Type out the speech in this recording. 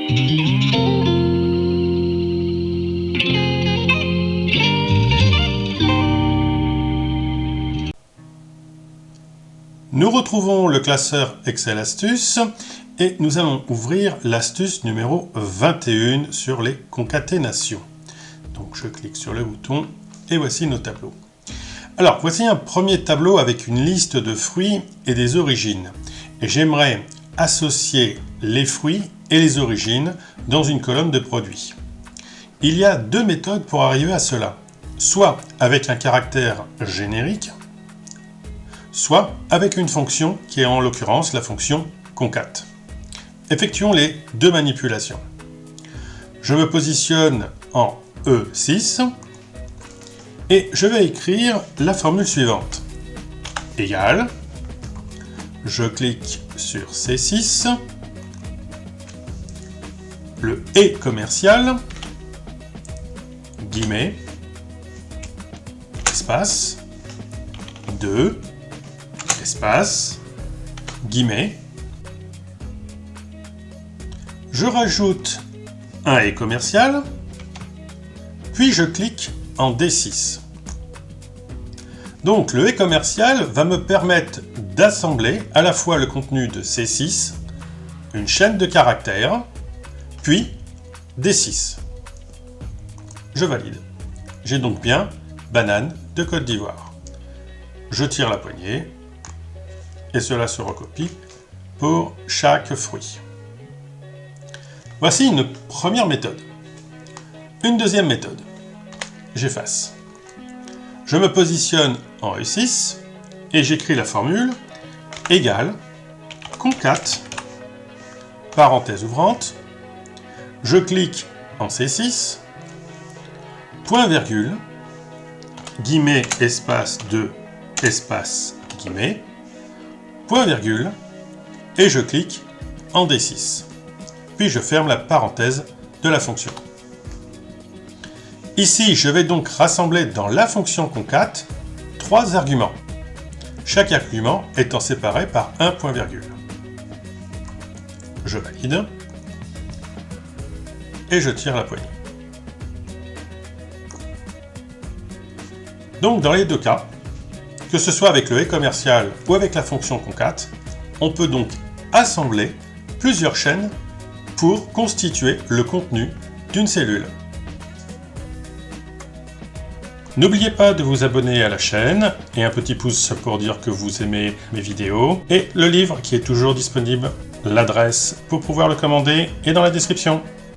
Nous retrouvons le classeur Excel Astuces et nous allons ouvrir l'astuce numéro 21 sur les concaténations. Donc je clique sur le bouton et voici nos tableaux. Alors voici un premier tableau avec une liste de fruits et des origines. Et j'aimerais associer les fruits et les origines dans une colonne de produits. Il y a deux méthodes pour arriver à cela. Soit avec un caractère générique, soit avec une fonction qui est en l'occurrence la fonction concat. Effectuons les deux manipulations. Je me positionne en E6 et je vais écrire la formule suivante. Égale, je clique sur C6, le et commercial, guillemets, espace, 2, espace, guillemets. Je rajoute un et commercial, puis je clique en D6. Donc le et commercial va me permettre d'assembler à la fois le contenu de C6, une chaîne de caractères, puis D6. Je valide. J'ai donc bien banane de Côte d'Ivoire. Je tire la poignée et cela se recopie pour chaque fruit. Voici une première méthode. Une deuxième méthode. J'efface. Je me positionne en E6 et j'écris la formule égale concat, parenthèse ouvrante, je clique en C6, point virgule, guillemets espace 2 espace guillemets, point virgule, et je clique en D6. Puis je ferme la parenthèse de la fonction. Ici, je vais donc rassembler dans la fonction concat trois arguments, chaque argument étant séparé par un point virgule. Je valide et je tire la poignée. Donc dans les deux cas, que ce soit avec le et commercial ou avec la fonction concat, on peut donc assembler plusieurs chaînes pour constituer le contenu d'une cellule. N'oubliez pas de vous abonner à la chaîne et un petit pouce pour dire que vous aimez mes vidéos et le livre qui est toujours disponible. L'adresse pour pouvoir le commander est dans la description.